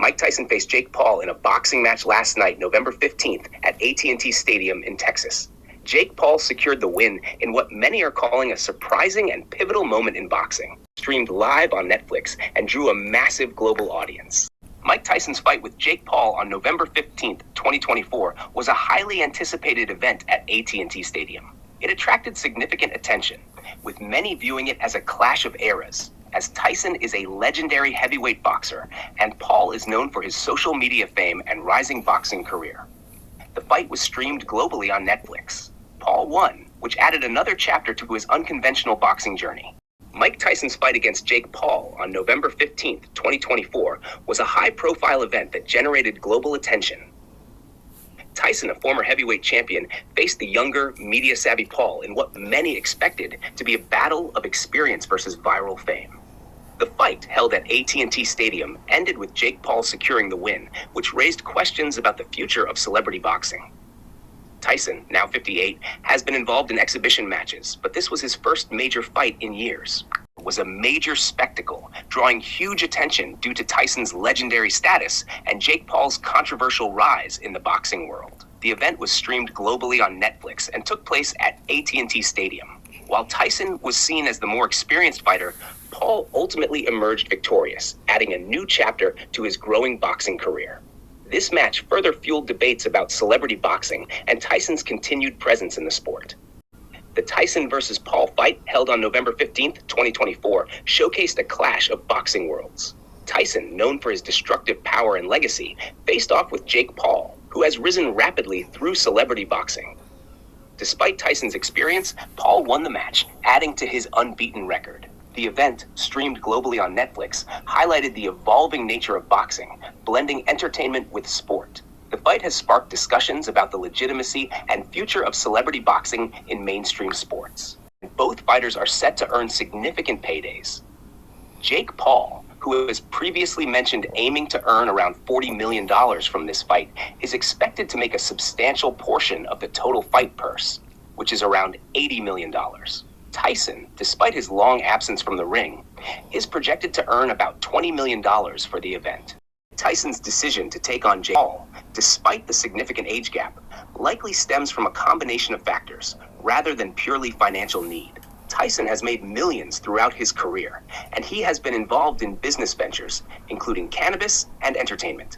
Mike Tyson faced Jake Paul in a boxing match last night, November 15th, at AT&T Stadium in Texas. Jake Paul secured the win in what many are calling a surprising and pivotal moment in boxing. Streamed live on Netflix and drew a massive global audience. Mike Tyson's fight with Jake Paul on November 15th, 2024 was a highly anticipated event at AT&T Stadium. It attracted significant attention, with many viewing it as a clash of eras, as Tyson is a legendary heavyweight boxer and Paul is known for his social media fame and rising boxing career. The fight was streamed globally on Netflix. Paul won, which added another chapter to his unconventional boxing journey. Mike Tyson's fight against Jake Paul on November 15th, 2024 was a high-profile event that generated global attention. Tyson, a former heavyweight champion, faced the younger, media-savvy Paul in what many expected to be a battle of experience versus viral fame. The fight, held at AT&T Stadium, ended with Jake Paul securing the win, which raised questions about the future of celebrity boxing. Tyson, now 58, has been involved in exhibition matches, but this was his first major fight in years. It was a major spectacle, drawing huge attention due to Tyson's legendary status and Jake Paul's controversial rise in the boxing world. The event was streamed globally on Netflix and took place at AT&T Stadium. While Tyson was seen as the more experienced fighter, Paul ultimately emerged victorious, adding a new chapter to his growing boxing career. This match further fueled debates about celebrity boxing and Tyson's continued presence in the sport. The Tyson versus Paul fight, held on November 15th, 2024, showcased a clash of boxing worlds. Tyson, known for his destructive power and legacy, faced off with Jake Paul, who has risen rapidly through celebrity boxing. Despite Tyson's experience, Paul won the match, adding to his unbeaten record. The event, streamed globally on Netflix, highlighted the evolving nature of boxing, blending entertainment with sport. The fight has sparked discussions about the legitimacy and future of celebrity boxing in mainstream sports. Both fighters are set to earn significant paydays. Jake Paul, who has previously mentioned aiming to earn around $40 million from this fight, is expected to make a substantial portion of the total fight purse, which is around $80 million. Tyson, despite his long absence from the ring, is projected to earn about $20 million for the event. Tyson's decision to take on Jake Paul, despite the significant age gap, likely stems from a combination of factors, rather than purely financial need. Tyson has made millions throughout his career, and he has been involved in business ventures, including cannabis and entertainment.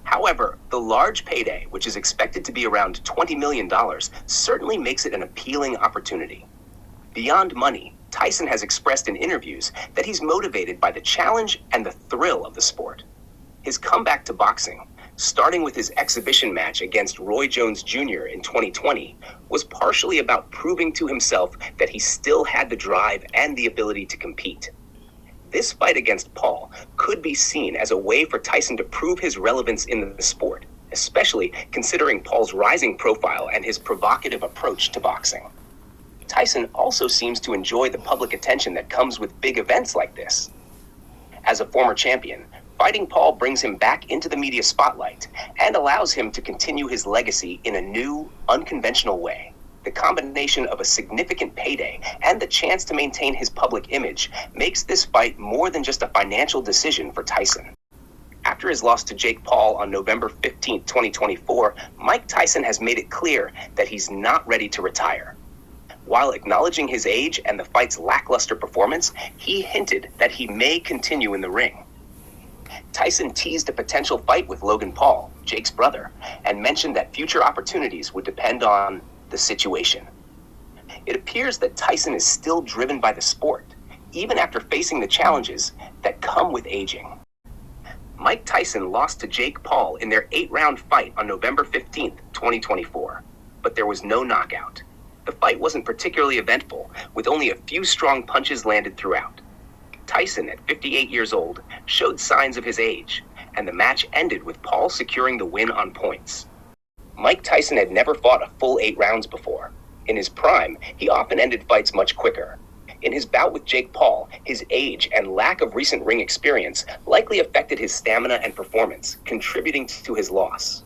However, the large payday, which is expected to be around $20 million, certainly makes it an appealing opportunity. Beyond money, Tyson has expressed in interviews that he's motivated by the challenge and the thrill of the sport. His comeback to boxing, starting with his exhibition match against Roy Jones Jr. in 2020, was partially about proving to himself that he still had the drive and the ability to compete. This fight against Paul could be seen as a way for Tyson to prove his relevance in the sport, especially considering Paul's rising profile and his provocative approach to boxing. Tyson also seems to enjoy the public attention that comes with big events like this. As a former champion, fighting Paul brings him back into the media spotlight and allows him to continue his legacy in a new, unconventional way. The combination of a significant payday and the chance to maintain his public image makes this fight more than just a financial decision for Tyson. After his loss to Jake Paul on November 15, 2024, Mike Tyson has made it clear that he's not ready to retire. While acknowledging his age and the fight's lackluster performance, he hinted that he may continue in the ring. Tyson teased a potential fight with Logan Paul, Jake's brother, and mentioned that future opportunities would depend on the situation. It appears that Tyson is still driven by the sport, even after facing the challenges that come with aging. Mike Tyson lost to Jake Paul in their 8-round fight on November 15, 2024, but there was no knockout. The fight wasn't particularly eventful, with only a few strong punches landed throughout. Tyson, at 58 years old, showed signs of his age, and the match ended with Paul securing the win on points. Mike Tyson had never fought a full 8 rounds before. In his prime, he often ended fights much quicker. In his bout with Jake Paul, his age and lack of recent ring experience likely affected his stamina and performance, contributing to his loss.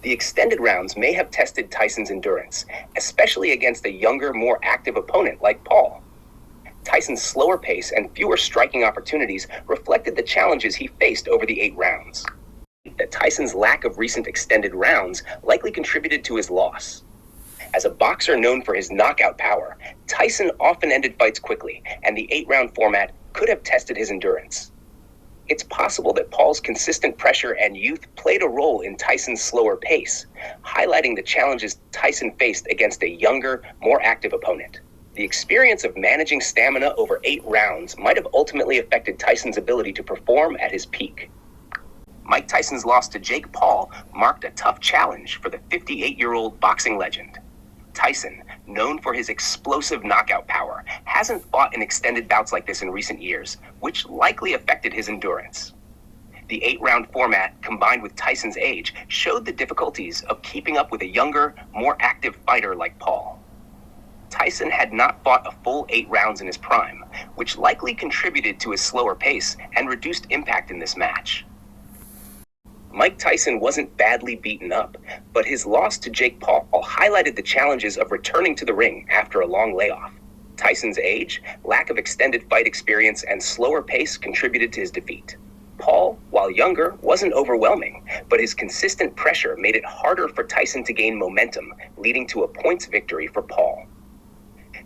The extended rounds may have tested Tyson's endurance, especially against a younger, more active opponent like Paul. Tyson's slower pace and fewer striking opportunities reflected the challenges he faced over the 8 rounds. That Tyson's lack of recent extended rounds likely contributed to his loss. As a boxer known for his knockout power, Tyson often ended fights quickly, and the 8-round format could have tested his endurance. It's possible that Paul's consistent pressure and youth played a role in Tyson's slower pace, highlighting the challenges Tyson faced against a younger, more active opponent. The experience of managing stamina over 8 rounds might have ultimately affected Tyson's ability to perform at his peak. Mike Tyson's loss to Jake Paul marked a tough challenge for the 58-year-old boxing legend. Tyson, known for his explosive knockout power, hasn't fought in extended bouts like this in recent years, which likely affected his endurance. The 8-round format, combined with Tyson's age, showed the difficulties of keeping up with a younger, more active fighter like Paul. Tyson had not fought a full 8 rounds in his prime, which likely contributed to his slower pace and reduced impact in this match. Mike Tyson wasn't badly beaten up, but his loss to Jake Paul highlighted the challenges of returning to the ring after a long layoff. Tyson's age, lack of extended fight experience, and slower pace contributed to his defeat. Paul, while younger, wasn't overwhelming, but his consistent pressure made it harder for Tyson to gain momentum, leading to a points victory for Paul.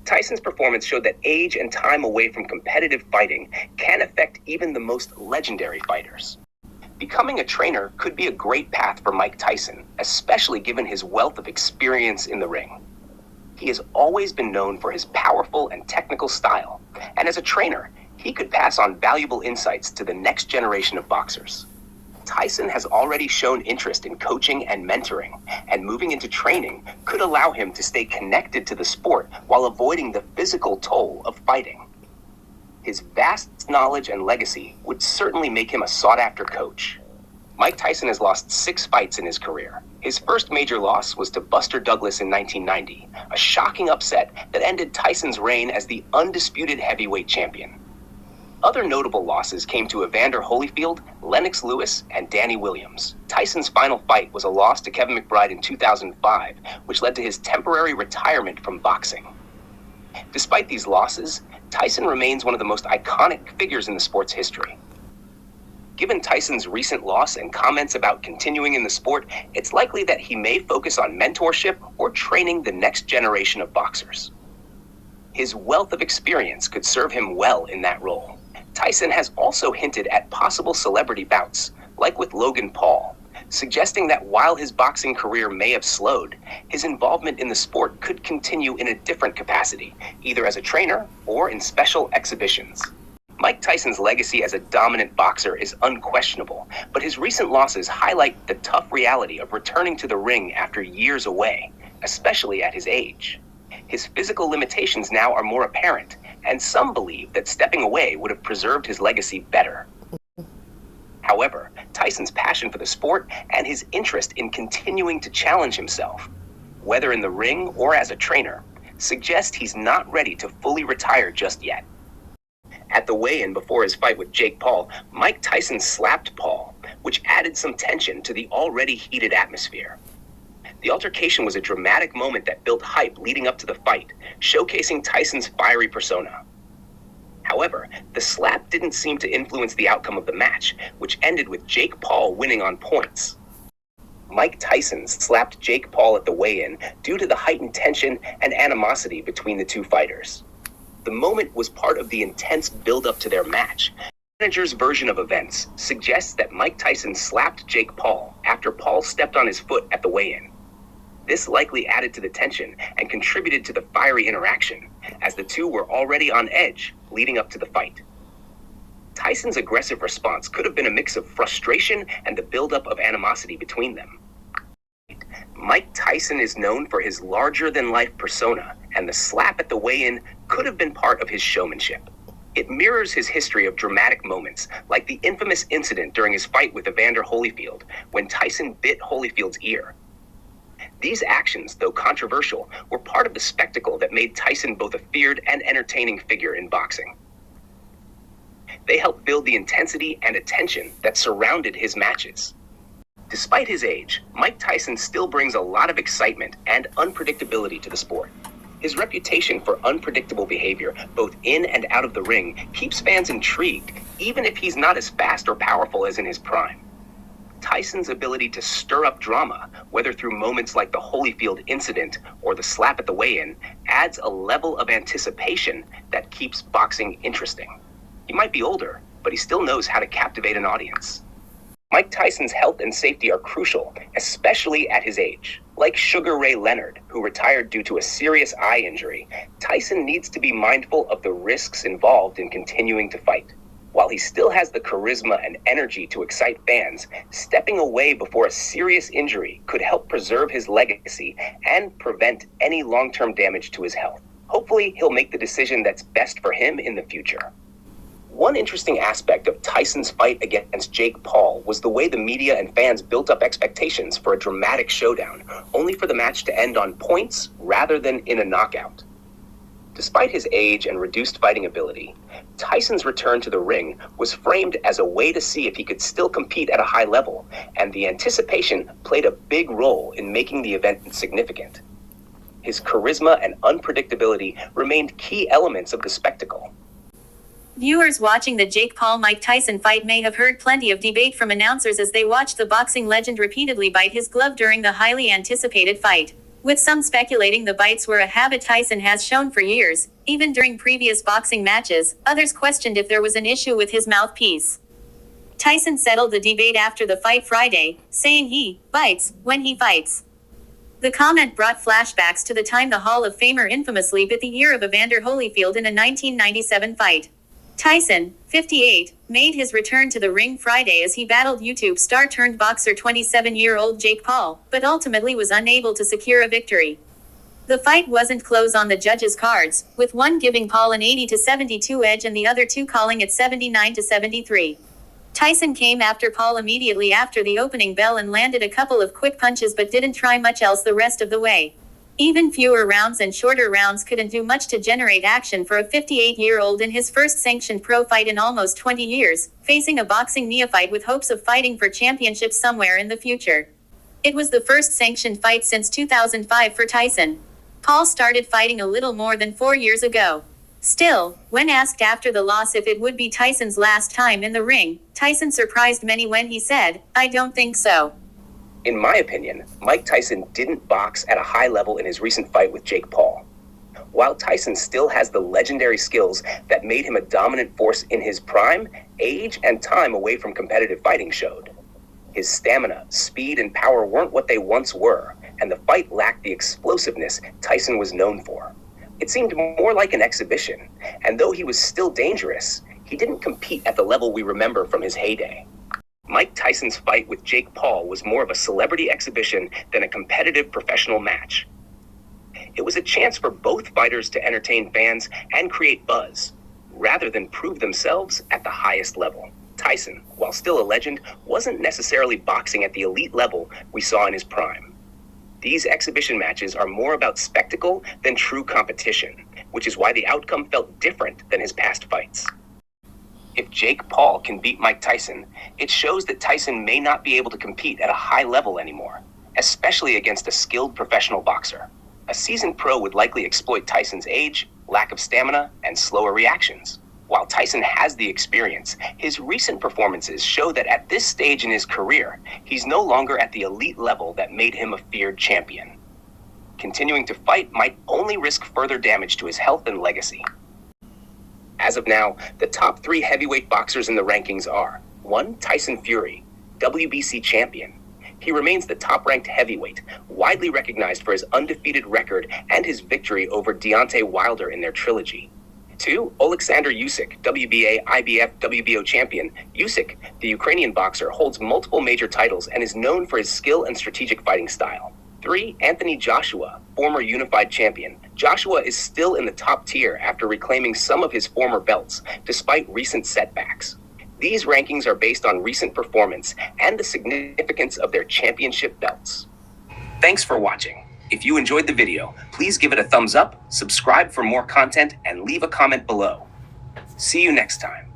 Tyson's performance showed that age and time away from competitive fighting can affect even the most legendary fighters. Becoming a trainer could be a great path for Mike Tyson, especially given his wealth of experience in the ring. He has always been known for his powerful and technical style, and as a trainer, he could pass on valuable insights to the next generation of boxers. Tyson has already shown interest in coaching and mentoring, and moving into training could allow him to stay connected to the sport while avoiding the physical toll of fighting. His vast knowledge and legacy would certainly make him a sought-after coach. Mike Tyson has lost 6 fights in his career. His first major loss was to Buster Douglas in 1990, a shocking upset that ended Tyson's reign as the undisputed heavyweight champion. Other notable losses came to Evander Holyfield, Lennox Lewis, and Danny Williams. Tyson's final fight was a loss to Kevin McBride in 2005, which led to his temporary retirement from boxing. Despite these losses, Tyson remains one of the most iconic figures in the sport's history. Given Tyson's recent loss and comments about continuing in the sport, it's likely that he may focus on mentorship or training the next generation of boxers. His wealth of experience could serve him well in that role. Tyson has also hinted at possible celebrity bouts, like with Logan Paul, suggesting that while his boxing career may have slowed, his involvement in the sport could continue in a different capacity, either as a trainer or in special exhibitions. Mike Tyson's legacy as a dominant boxer is unquestionable, but his recent losses highlight the tough reality of returning to the ring after years away, especially at his age. His physical limitations now are more apparent, and some believe that stepping away would have preserved his legacy better. However, Tyson's passion for the sport and his interest in continuing to challenge himself, whether in the ring or as a trainer, suggest he's not ready to fully retire just yet. At the weigh-in before his fight with Jake Paul, Mike Tyson slapped Paul, which added some tension to the already heated atmosphere. The altercation was a dramatic moment that built hype leading up to the fight, showcasing Tyson's fiery persona. However, the slap didn't seem to influence the outcome of the match, which ended with Jake Paul winning on points. Mike Tyson slapped Jake Paul at the weigh-in due to the heightened tension and animosity between the two fighters. The moment was part of the intense build-up to their match. The manager's version of events suggests that Mike Tyson slapped Jake Paul after Paul stepped on his foot at the weigh-in. This likely added to the tension and contributed to the fiery interaction, as the two were already on edge leading up to the fight. Tyson's aggressive response could have been a mix of frustration and the buildup of animosity between them. Mike Tyson is known for his larger-than-life persona, and the slap at the weigh-in could have been part of his showmanship. It mirrors his history of dramatic moments, like the infamous incident during his fight with Evander Holyfield, when Tyson bit Holyfield's ear. These actions, though controversial, were part of the spectacle that made Tyson both a feared and entertaining figure in boxing. They helped build the intensity and attention that surrounded his matches. Despite his age, Mike Tyson still brings a lot of excitement and unpredictability to the sport. His reputation for unpredictable behavior, both in and out of the ring, keeps fans intrigued, even if he's not as fast or powerful as in his prime. Tyson's ability to stir up drama, whether through moments like the Holyfield incident or the slap at the weigh-in, adds a level of anticipation that keeps boxing interesting. He might be older, but he still knows how to captivate an audience. Mike Tyson's health and safety are crucial, especially at his age. Like Sugar Ray Leonard, who retired due to a serious eye injury, Tyson needs to be mindful of the risks involved in continuing to fight. While he still has the charisma and energy to excite fans, stepping away before a serious injury could help preserve his legacy and prevent any long-term damage to his health. Hopefully, he'll make the decision that's best for him in the future. One interesting aspect of Tyson's fight against Jake Paul was the way the media and fans built up expectations for a dramatic showdown, only for the match to end on points rather than in a knockout. Despite his age and reduced fighting ability, Tyson's return to the ring was framed as a way to see if he could still compete at a high level, and the anticipation played a big role in making the event significant. His charisma and unpredictability remained key elements of the spectacle. Viewers watching the Jake Paul-Mike Tyson fight may have heard plenty of debate from announcers as they watched the boxing legend repeatedly bite his glove during the highly anticipated fight. With some speculating the bites were a habit Tyson has shown for years, even during previous boxing matches. Others questioned if there was an issue with his mouthpiece. Tyson settled the debate after the fight Friday, saying he bites when he fights. The comment brought flashbacks to the time the Hall of Famer infamously bit the ear of Evander Holyfield in a 1997 fight. Tyson, 58, made his return to the ring Friday as he battled YouTube star turned boxer 27-year-old Jake Paul, but ultimately was unable to secure a victory. The fight wasn't close on the judges' cards, with one giving Paul an 80-72 edge and the other two calling it 79-73. Tyson came after Paul immediately after the opening bell and landed a couple of quick punches but didn't try much else the rest of the way. Even fewer rounds and shorter rounds couldn't do much to generate action for a 58-year-old in his first sanctioned pro fight in almost 20 years, facing a boxing neophyte with hopes of fighting for championships somewhere in the future. It was the first sanctioned fight since 2005 for Tyson. Paul started fighting a little more than 4 years ago. Still, when asked after the loss if it would be Tyson's last time in the ring, Tyson surprised many when he said, "I don't think so." In my opinion, Mike Tyson didn't box at a high level in his recent fight with Jake Paul. While Tyson still has the legendary skills that made him a dominant force in his prime, age and time away from competitive fighting showed. His stamina, speed, and power weren't what they once were, and the fight lacked the explosiveness Tyson was known for. It seemed more like an exhibition, and though he was still dangerous, he didn't compete at the level we remember from his heyday. Mike Tyson's fight with Jake Paul was more of a celebrity exhibition than a competitive professional match. It was a chance for both fighters to entertain fans and create buzz, rather than prove themselves at the highest level. Tyson, while still a legend, wasn't necessarily boxing at the elite level we saw in his prime. These exhibition matches are more about spectacle than true competition, which is why the outcome felt different than his past fights. If Jake Paul can beat Mike Tyson, it shows that Tyson may not be able to compete at a high level anymore, especially against a skilled professional boxer. A seasoned pro would likely exploit Tyson's age, lack of stamina, and slower reactions. While Tyson has the experience, his recent performances show that at this stage in his career, he's no longer at the elite level that made him a feared champion. Continuing to fight might only risk further damage to his health and legacy. As of now, the top 3 heavyweight boxers in the rankings are 1. Tyson Fury, WBC champion. He remains the top-ranked heavyweight, widely recognized for his undefeated record and his victory over Deontay Wilder in their trilogy. 2. Oleksandr Usyk, WBA, IBF, WBO champion. Usyk, the Ukrainian boxer, holds multiple major titles and is known for his skill and strategic fighting style. 3. Anthony Joshua, former unified champion. Joshua is still in the top tier after reclaiming some of his former belts, despite recent setbacks. These rankings are based on recent performance and the significance of their championship belts. Thanks for watching. If you enjoyed the video, please give it a thumbs up, subscribe for more content, and leave a comment below. See you next time.